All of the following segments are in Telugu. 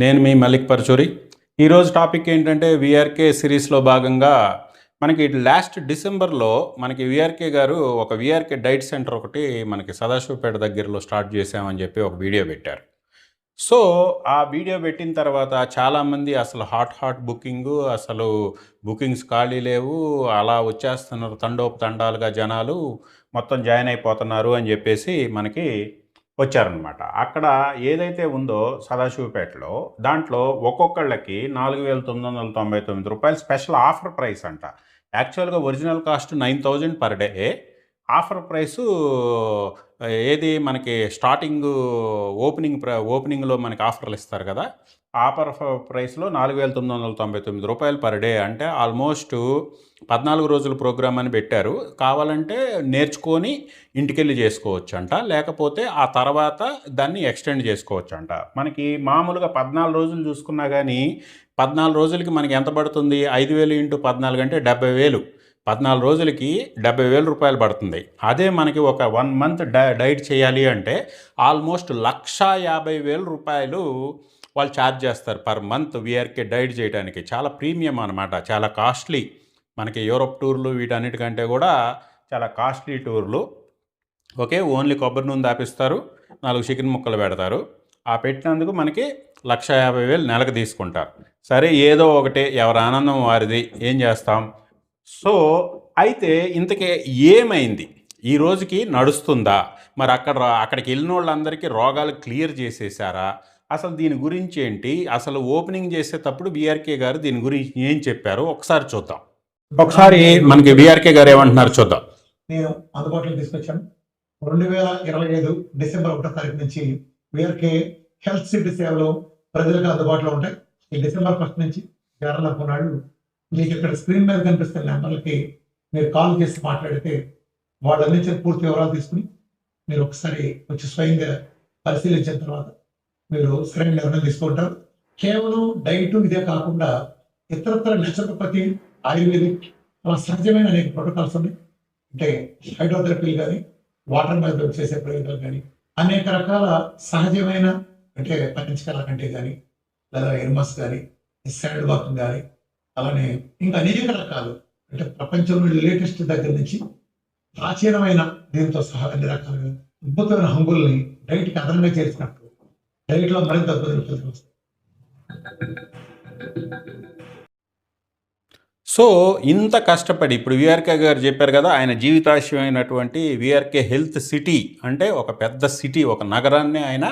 నేను మీ మలిక్ పరచూరి. ఈరోజు టాపిక్ ఏంటంటే వీఆర్కే సిరీస్లో భాగంగా మనకి లాస్ట్ డిసెంబర్లో మనకి వీఆర్కే గారు ఒక వీఆర్కే డైట్ సెంటర్ ఒకటి మనకి సదాశివపేట దగ్గరలో స్టార్ట్ చేసామని చెప్పి ఒక వీడియో పెట్టారు. సో ఆ వీడియో పెట్టిన తర్వాత చాలామంది అసలు హాట్ బుకింగు, అసలు బుకింగ్స్ ఖాళీ లేవు, అలా వచ్చేస్తున్నారు తండోపతండాలుగా జనాలు మొత్తం జాయిన్ అయిపోతున్నారు అని చెప్పేసి మనకి వచ్చారనమాట. అక్కడ ఏదైతే ఉందో సదాశివపేటలో దాంట్లో ఒక్కొక్కళ్ళకి ₹4,999 స్పెషల్ ఆఫర్ ప్రైస్ అంట. యాక్చువల్గా original cost 9,000 per day. Offer price ఏది మనకి స్టార్టింగ్ ఓపెనింగ్లో మనకి ఆఫర్లు ఇస్తారు కదా, ఆఫర్ ప్రైస్లో ₹4,999 పర్ డే. అంటే ఆల్మోస్ట్ 14 రోజుల ప్రోగ్రామ్ అని పెట్టారు. కావాలంటే నేర్చుకొని ఇంటికెళ్ళి చేసుకోవచ్చు అంట, లేకపోతే ఆ తర్వాత దాన్ని ఎక్స్టెండ్ చేసుకోవచ్చు అంట. మనకి మామూలుగా 14 రోజులు చూసుకున్నా కానీ 14 రోజులకి మనకి ఎంత పడుతుంది? 5,000 ఇంటూ 14 అంటే 70,000. 14 రోజులకి ₹70,000 పడుతుంది. అదే మనకి ఒక 1 మంత్ డైట్ చేయాలి అంటే ఆల్మోస్ట్ ₹150,000 వాళ్ళు ఛార్జ్ చేస్తారు పర్ మంత్ వీఆర్కే డైట్ చేయడానికి. చాలా ప్రీమియం అనమాట, చాలా కాస్ట్లీ. మనకి యూరోప్ టూర్లు వీటన్నిటికంటే కూడా చాలా కాస్ట్లీ టూర్లు. ఓకే, ఓన్లీ కొబ్బరి నూనె దాపిస్తారు, 4 చికెన్ ముక్కలు పెడతారు. ఆ పెట్టినందుకు మనకి ₹150,000 నెలకు తీసుకుంటారు. సరే, ఏదో ఒకటి, ఎవరి ఆనందం వారిది, ఏం చేస్తాం. సో అయితే ఇంతకీ ఏమైంది? ఈ రోజుకి నడుస్తుందా? మరి అక్కడికి వెళ్ళిన వాళ్ళందరికీ రోగాలు క్లియర్ చేసేసారా? అసలు దీని గురించి ఏంటి? అసలు ఓపెనింగ్ చేసేటప్పుడు వీఆర్కే గారు దీని గురించి ఏం చెప్పారు ఒకసారి చూద్దాం. ఒకసారి మనకి వీఆర్కే గారు ఏమంటున్నారు చూద్దాం. నేను అందుబాటులో తీసుకొచ్చాను. 2025 డిసెంబర్ 1వ తారీఖు నుంచి వీఆర్కే హెల్త్ సిటీ సేవలు ప్రజలకు అందుబాటులో ఉంటాయి. ఈ డిసెంబర్ 1 నుంచి చేరాలనుకున్నాడు. మీకు ఇక్కడ స్క్రీన్ మీద కనిపిస్తున్న నెంబర్లకి మీరు కాల్ చేసి మాట్లాడితే వాళ్ళు అందించిన పూర్తి వివరాలు తీసుకుని మీరు ఒకసారి వచ్చి స్వయంగా పరిశీలించిన తర్వాత మీరు సరైన నిర్ణయం తీసుకుంటారు. కేవలం డైట్ ఇదే కాకుండా ఇతరత్ర నేచురోపతి, ఆయుర్వేదిక్, అలా సహజమైన అనేక ప్రోటోకాల్స్ ఉన్నాయి. అంటే హైడ్రోథెరపీలు కానీ, వాటర్ మీద చేసే ప్రయోగాలు కానీ, అనేక రకాల సహజమైన అంటే పంచకాల కంటే కానీ, లేదా ఎర్మస్ కానీ, శాండ్ వాకింగ్ కానీ, అలానే ఇంకా అనేక రకాలు, అంటే ప్రపంచంలో లేటెస్ట్ దగ్గర నుంచి ప్రాచీనమైన దీంతో సహా అన్ని రకాలుగా అద్భుతమైన హంగుల్ని డైట్కి అదనంగా చేర్చినట్టు డైట్లో మరింత అద్భుతమైన ఫలితాలు వస్తాయి. సో ఇంత కష్టపడి ఇప్పుడు వీఆర్కే గారు చెప్పారు కదా, ఆయన జీవితాశయమైనటువంటి వీఆర్కే హెల్త్ సిటీ అంటే ఒక పెద్ద సిటీ, ఒక నగరాన్ని ఆయన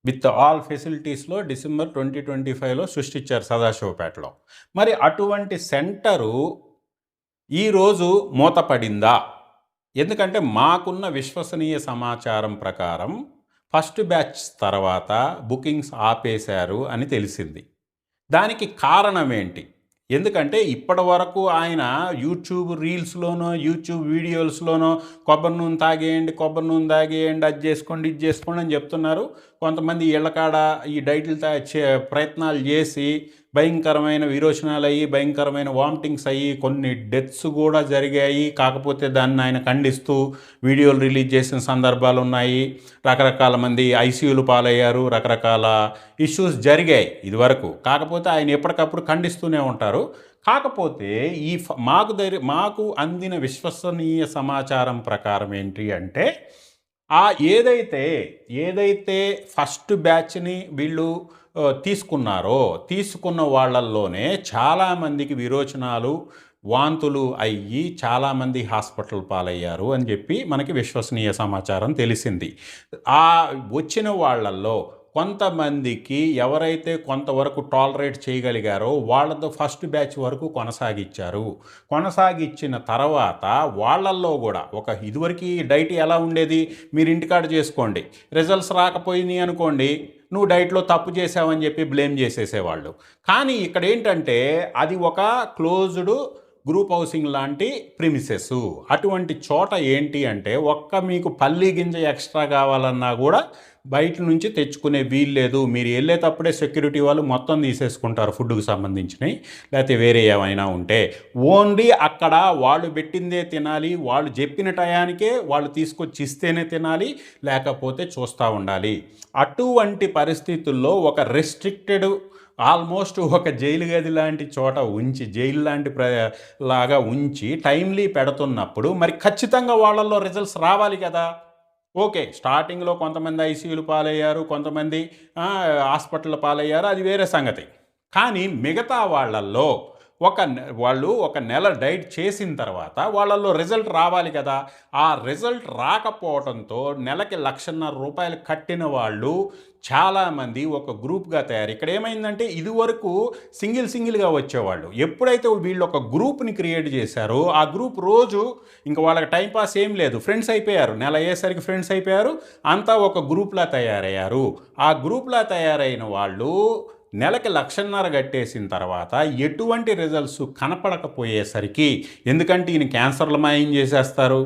విత్ ఆల్ ఫెసిలిటీస్లో డిసెంబర్ 2025లో సృష్టించారు సదాశివపేటలో. మరి అటువంటి సెంటరు ఈరోజు మూతపడిందా? ఎందుకంటే మాకున్న విశ్వసనీయ సమాచారం ప్రకారం ఫస్ట్ బ్యాచ్ తర్వాత బుకింగ్స్ ఆపేశారు అని తెలిసింది. దానికి కారణం ఏంటి? ఎందుకంటే ఇప్పటి వరకు ఆయన యూట్యూబ్ రీల్స్లోనో, యూట్యూబ్ వీడియోస్లోనో కొబ్బరి నూనె తాగేయండి, అది చేసుకోండి, ఇది చేసుకోండి అని చెప్తున్నారు. కొంతమంది ఇళ్ళకాడ ఈ డైట్లు ప్రయత్నాలు చేసి భయంకరమైన విరోచనాలు అయ్యి, భయంకరమైన వామిటింగ్స్ అయ్యి, కొన్ని డెత్స్ కూడా జరిగాయి. కాకపోతే దాన్ని ఆయన ఖండిస్తూ వీడియోలు రిలీజ్ చేసిన సందర్భాలు ఉన్నాయి. రకరకాల మంది ఐసీయూలు పాలయ్యారు, రకరకాల ఇష్యూస్ జరిగాయి ఇదివరకు. కాకపోతే ఆయన ఎప్పటికప్పుడు ఖండిస్తూనే ఉంటారు. కాకపోతే మాకు అందిన విశ్వసనీయ సమాచారం ప్రకారం ఏంటి అంటే, ఏదైతే ఫస్ట్ బ్యాచ్ని వీళ్ళు తీసుకున్న వాళ్ళల్లోనే చాలామందికి విరోచనాలు, వాంతులు అయ్యి చాలామంది హాస్పిటల్ పాలయ్యారు అని చెప్పి మనకి విశ్వసనీయ సమాచారం తెలిసింది. ఆ వచ్చిన వాళ్ళల్లో కొంతమందికి ఎవరైతే కొంతవరకు టాలరేట్ చేయగలిగారో వాళ్ళతో ఫస్ట్ బ్యాచ్ వరకు కొనసాగించిన తర్వాత వాళ్ళల్లో కూడా ఇదివరకు డైట్ ఎలా ఉండేది, మీరు ఇంటికాడ చేసుకోండి, రిజల్ట్స్ రాకపోయినాయి అనుకోండి, నువ్వు డైట్లో తప్పు చేసావని చెప్పి బ్లేమ్ చేసేసేవాళ్ళు. కానీ ఇక్కడ ఏంటంటే అది ఒక క్లోజ్డ్ గ్రూప్ హౌసింగ్ లాంటి ప్రిమిసెస్. అటువంటి చోట ఏంటి అంటే మీకు పల్లి గింజ ఎక్స్ట్రా కావాలన్నా కూడా బయట నుంచి తెచ్చుకునే వీలు లేదు. మీరు వెళ్ళేటప్పుడే సెక్యూరిటీ వాళ్ళు మొత్తం తీసేసుకుంటారు ఫుడ్కి సంబంధించినవి, లేకపోతే వేరే ఏమైనా ఉంటే. ఓన్లీ అక్కడ వాళ్ళు పెట్టిందే తినాలి, వాళ్ళు చెప్పిన టయానికే వాళ్ళు తీసుకొచ్చి ఇస్తేనే తినాలి, లేకపోతే చూస్తూ ఉండాలి. అటువంటి పరిస్థితుల్లో ఒక రెస్ట్రిక్టెడ్ ఆల్మోస్ట్ ఒక జైలు గది లాంటి చోట ఉంచి, జైలు లాంటి లాగా ఉంచి టైమ్లీ పెడుతున్నప్పుడు మరి ఖచ్చితంగా వాళ్ళల్లో రిజల్ట్స్ రావాలి కదా. ఓకే, స్టార్టింగ్లో కొంతమంది ఐసీయూలు పాలయ్యారు, కొంతమంది హాస్పిటల్ పాలయ్యారు, అది వేరే సంగతి. కానీ మిగతా వాళ్ళల్లో వాళ్ళు ఒక నెల డైట్ చేసిన తర్వాత వాళ్ళల్లో రిజల్ట్ రావాలి కదా. ఆ రిజల్ట్ రాకపోవడంతో నెలకి ₹1,50,000 కట్టిన వాళ్ళు చాలామంది ఒక గ్రూప్గా తయారు. ఇక్కడ ఏమైందంటే ఇదివరకు సింగిల్గా వచ్చేవాళ్ళు. ఎప్పుడైతే వీళ్ళు ఒక గ్రూప్ని క్రియేట్ చేశారో ఆ గ్రూప్ రోజు ఇంకా వాళ్ళకి టైంపాస్ ఏం లేదు, ఫ్రెండ్స్ అయిపోయారు. నెల అయ్యేసరికి ఫ్రెండ్స్ అయిపోయారు, అంతా ఒక గ్రూప్లా తయారయ్యారు. ఆ గ్రూప్లా తయారైన వాళ్ళు నెలకి 1,50,000 కట్టేసిన తర్వాత ఎటువంటి రిజల్ట్స్ కనపడకపోయేసరికి, ఎందుకంటే ఈయన క్యాన్సర్లు మాయం చేసేస్తారు,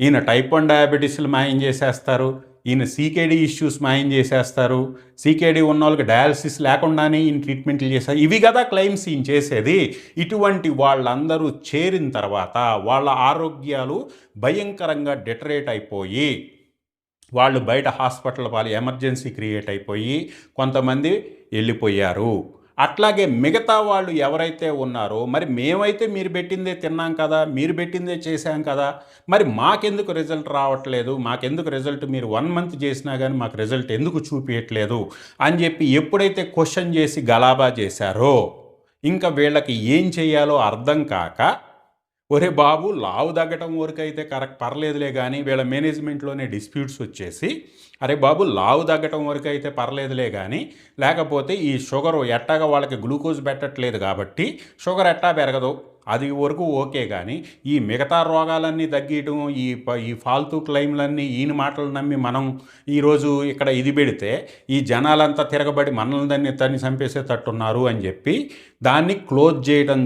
ఈయన టైప్ 1 డయాబెటీస్లు మాయం చేసేస్తారు, ఈయన సీకేడీ ఇష్యూస్ మాయం చేసేస్తారు, సీకేడీ ఉన్న వాళ్ళకి డయాలసిస్ లేకుండానే ఈయన ట్రీట్మెంట్లు చేస్తారు. ఇవి కదా క్లెయిమ్స్ ఈయన చేసేది. ఇటువంటి వాళ్ళందరూ చేరిన తర్వాత వాళ్ళ ఆరోగ్యాలు భయంకరంగా డిటరేట్ అయిపోయి వాళ్ళు బయట హాస్పిటల్ పాలు ఎమర్జెన్సీ క్రియేట్ అయిపోయి కొంతమంది వెళ్ళిపోయారు. అట్లాగే మిగతా వాళ్ళు ఎవరైతే ఉన్నారో, మరి మేమైతే మీరు పెట్టిందే తిన్నాం కదా, మీరు పెట్టిందే చేశాం కదా, మరి మాకెందుకు రిజల్ట్ రావట్లేదు, మాకెందుకు రిజల్ట్ మీరు 1 మంత్ చేసినా కానీ మాకు రిజల్ట్ ఎందుకు చూపించట్లేదు అని చెప్పి ఎప్పుడైతే క్వశ్చన్ చేసి గలాబా చేశారో, ఇంకా వీళ్ళకి ఏం చేయాలో అర్థం కాక, ఒరే బాబు లావు తగ్గటం వరకు అయితే పర్లేదులే కానీ వీళ్ళ మేనేజ్మెంట్లోనే డిస్ప్యూట్స్ వచ్చేసి, అరే బాబు లావు తగ్గటం వరకు అయితే పర్లేదులే కానీ, లేకపోతే ఈ షుగరు ఎట్టాగా వాళ్ళకి గ్లూకోజ్ పెట్టట్లేదు కాబట్టి షుగర్ ఎట్టా పెరగదు, అది వరకు ఓకే. కానీ ఈ మిగతా రోగాలన్నీ తగ్గటం, ఈ ఫాల్తూ క్లెయిమ్లన్నీ ఈయన మాటలు నమ్మి మనం ఈరోజు ఇక్కడ ఇది పెడితే ఈ జనాలంతా తిరగబడి మనల్ని తన్ని చంపేసేటట్టున్నారు అని చెప్పి దాన్ని క్లోజ్ చేయడం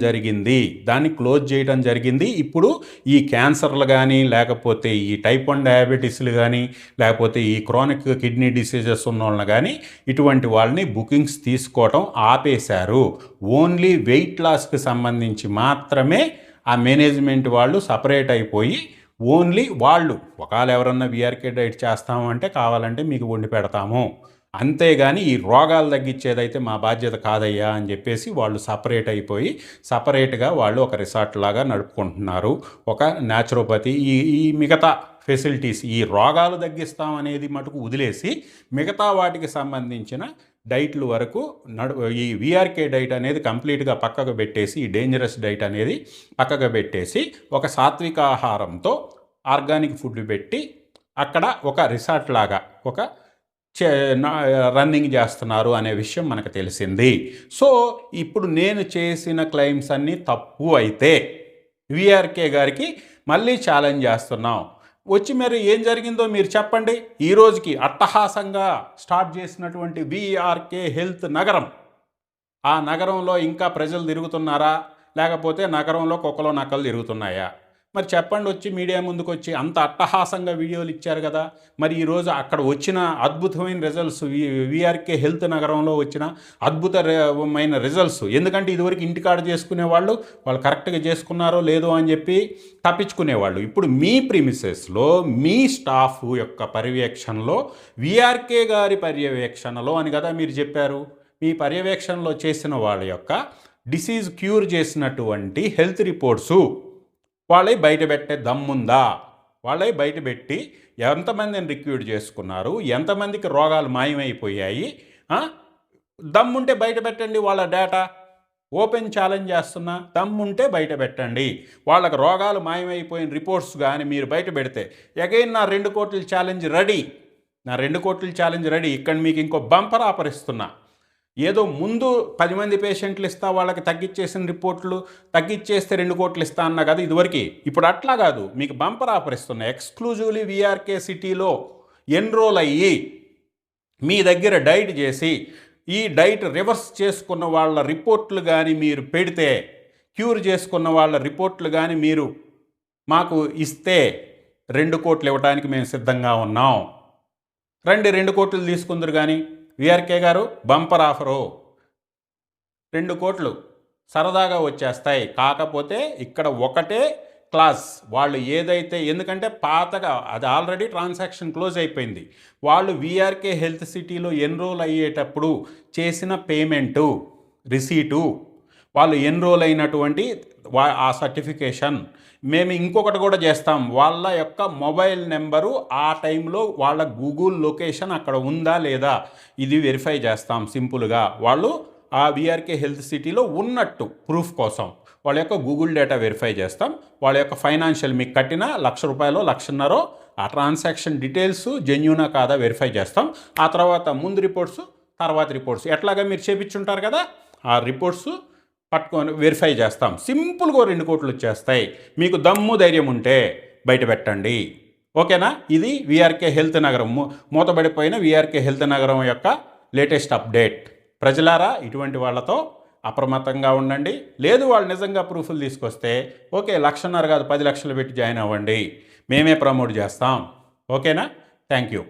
జరిగింది. ఇప్పుడు ఈ క్యాన్సర్లు కానీ, లేకపోతే ఈ టైప్ 1 డయాబెటీస్లు కానీ, లేకపోతే ఈ క్రానిక్ కిడ్నీ డిసీజెస్ ఉన్న వాళ్ళని కానీ ఇటువంటి వాళ్ళని బుకింగ్స్ తీసుకోవటం ఆపేశారు. ఓన్లీ వెయిట్ లాస్కి సంబంధించి మాత్రమే ఆ మేనేజ్మెంట్ వాళ్ళు సపరేట్ అయిపోయి ఓన్లీ వాళ్ళు ఒకవేళ ఎవరన్నా వీఆర్కే డైట్ చేస్తామంటే కావాలంటే మీకు వండి పెడతాము, అంతేగాని ఈ రోగాలు తగ్గించేదైతే మా బాధ్యత కాదయ్యా అని చెప్పేసి వాళ్ళు సపరేట్ అయిపోయి సపరేట్గా వాళ్ళు ఒక రిసార్ట్ లాగా నడుపుకుంటున్నారు. ఒక న్యాచురోపతి ఈ మిగతా ఫెసిలిటీస్, ఈ రోగాలు తగ్గిస్తామనేది మటుకు వదిలేసి మిగతా వాటికి సంబంధించిన డైట్లు వరకు ఈ వీఆర్కే డైట్ అనేది కంప్లీట్గా పక్కకు పెట్టేసి, ఈ డేంజరస్ డైట్ అనేది పక్కకు పెట్టేసి ఒక సాత్విక ఆహారంతో ఆర్గానిక్ ఫుడ్ పెట్టి అక్కడ ఒక రిసార్ట్ లాగా ఒక రన్నింగ్ చేస్తున్నారు అనే విషయం మనకు తెలిసింది. సో ఇప్పుడు నేను చేసిన క్లెయిమ్స్ అన్నీ తప్పు అయితే వీఆర్కే గారికి మళ్ళీ ఛాలెంజ్ చేస్తున్నాం. వచ్చి మరి ఏం జరిగిందో మీరు చెప్పండి. ఈ రోజుకి అట్టహాసంగా స్టార్ట్ చేసినటువంటి వీఆర్కే హెల్త్ నగరం, ఆ నగరంలో ఇంకా ప్రజలు తిరుగుతున్నారా, లేకపోతే నగరంలో కుక్కలో నక్కలు తిరుగుతున్నాయా? మరి చెప్పండి. వచ్చి మీడియా ముందుకు వచ్చి అంత అట్టహాసంగా వీడియోలు ఇచ్చారు కదా, మరి ఈరోజు అక్కడ వచ్చిన అద్భుతమైన రిజల్ట్స్, వీఆర్కే హెల్త్ నగరంలో వచ్చిన అద్భుతమైన రిజల్ట్స్, ఎందుకంటే ఇదివరకు ఇంటికాడ చేసుకునేవాళ్ళు, వాళ్ళు కరెక్ట్గా చేసుకున్నారో లేదో అని చెప్పి తప్పించుకునేవాళ్ళు. ఇప్పుడు మీ ప్రిమిసెస్లో మీ స్టాఫ్ యొక్క పర్యవేక్షణలో, వీఆర్కే గారి పర్యవేక్షణలో అని కదా మీరు చెప్పారు. మీ పర్యవేక్షణలో చేసిన వాళ్ళ యొక్క డిసీజ్ క్యూర్ చేసినటువంటి హెల్త్ రిపోర్ట్సు వాళ్ళే బయట పెట్టే దమ్ముందా? వాళ్ళే బయట పెట్టి ఎంతమందిని రిక్రూట్ చేసుకున్నారు, ఎంతమందికి రోగాలు మాయమైపోయాయి, దమ్ముంటే బయట పెట్టండి. వాళ్ళ డేటా ఓపెన్ ఛాలెంజ్ చేస్తున్నా, దమ్ముంటే బయట పెట్టండి. వాళ్ళకి రోగాలు మాయమైపోయిన రిపోర్ట్స్ కానీ మీరు బయట పెడితే అగైన్ నా 2 కోట్ల ఛాలెంజ్ రెడీ. ఇక్కడ మీకు ఇంకో బంపర్ ఆఫర్ ఇస్తున్నా. ఏదో ముందు 10 మంది పేషెంట్లు ఇస్తా, వాళ్ళకి తగ్గించేసిన రిపోర్ట్లు తగ్గించేస్తే 2 కోట్లు ఇస్తా అన్నా కదా ఇదివరకు. ఇప్పుడు అట్లా కాదు, మీకు బంపర్ ఆఫర్ ఇస్తున్నా. ఎక్స్క్లూజివ్లీ వీఆర్కే సిటీలో ఎన్రోల్ అయ్యి మీ దగ్గర డైట్ చేసి ఈ డైట్ రివర్స్ చేసుకున్న వాళ్ళ రిపోర్ట్లు కానీ మీరు పెడితే, క్యూర్ చేసుకున్న వాళ్ళ రిపోర్ట్లు కానీ మీరు మాకు ఇస్తే 2 కోట్లు ఇవ్వడానికి మేము సిద్ధంగా ఉన్నాం. రండి 2 కోట్లు తీసుకుందరు కానీ విఆర్కే గారు బంపర్ ఆఫరు 2 కోట్లు సరదాగా వచ్చేస్తాయి. కాకపోతే ఇక్కడ ఒకటే క్లాస్ వాళ్ళు ఏదైతే, ఎందుకంటే పాతగా అది ఆల్రెడీ ట్రాన్సాక్షన్ క్లోజ్ అయిపోయింది. వాళ్ళు విఆర్కే హెల్త్ సిటీలో ఎన్రోల్ అయ్యేటప్పుడు చేసిన పేమెంటు రిసీటు, వాళ్ళు ఎన్రోల్ అయినటువంటి ఆ సర్టిఫికేషన్, మేము ఇంకొకటి కూడా చేస్తాం, వాళ్ళ యొక్క మొబైల్ నెంబరు ఆ టైంలో వాళ్ళ గూగుల్ లొకేషన్ అక్కడ ఉందా లేదా ఇది వెరిఫై చేస్తాం. సింపుల్గా వాళ్ళు ఆ విఆర్కే హెల్త్ సిటీలో ఉన్నట్టు ప్రూఫ్ కోసం వాళ్ళ యొక్క గూగుల్ డేటా వెరిఫై చేస్తాం. వాళ్ళ యొక్క ఫైనాన్షియల్ మీకు కట్టిన ₹1,00,000 1,50,000 ఆ ట్రాన్సాక్షన్ డీటెయిల్స్ జెన్యూనా కాదా వెరిఫై చేస్తాం. ఆ తర్వాత ముందు రిపోర్ట్స్, తర్వాత రిపోర్ట్స్ ఎట్లాగా మీరు చేపించుంటారు కదా, ఆ రిపోర్ట్స్ పట్టుకొని వెరిఫై చేస్తాం. సింపుల్గా 2 కోట్లు వచ్చేస్తాయి. మీకు దమ్ము ధైర్యం ఉంటే బయట పెట్టండి. ఓకేనా? ఇది విఆర్కే హెల్త్ నగరం, మూతబడిపోయిన విఆర్కే హెల్త్ నగరం యొక్క లేటెస్ట్ అప్డేట్. ప్రజలారా, ఇటువంటి వాళ్ళతో అప్రమత్తంగా ఉండండి. లేదు వాళ్ళు నిజంగా ప్రూఫ్లు తీసుకొస్తే ఓకే, 1,50,000 కాదు 10 లక్షలు పెట్టి జాయిన్ అవ్వండి, మేమే ప్రమోట్ చేస్తాం. ఓకేనా? Thank you.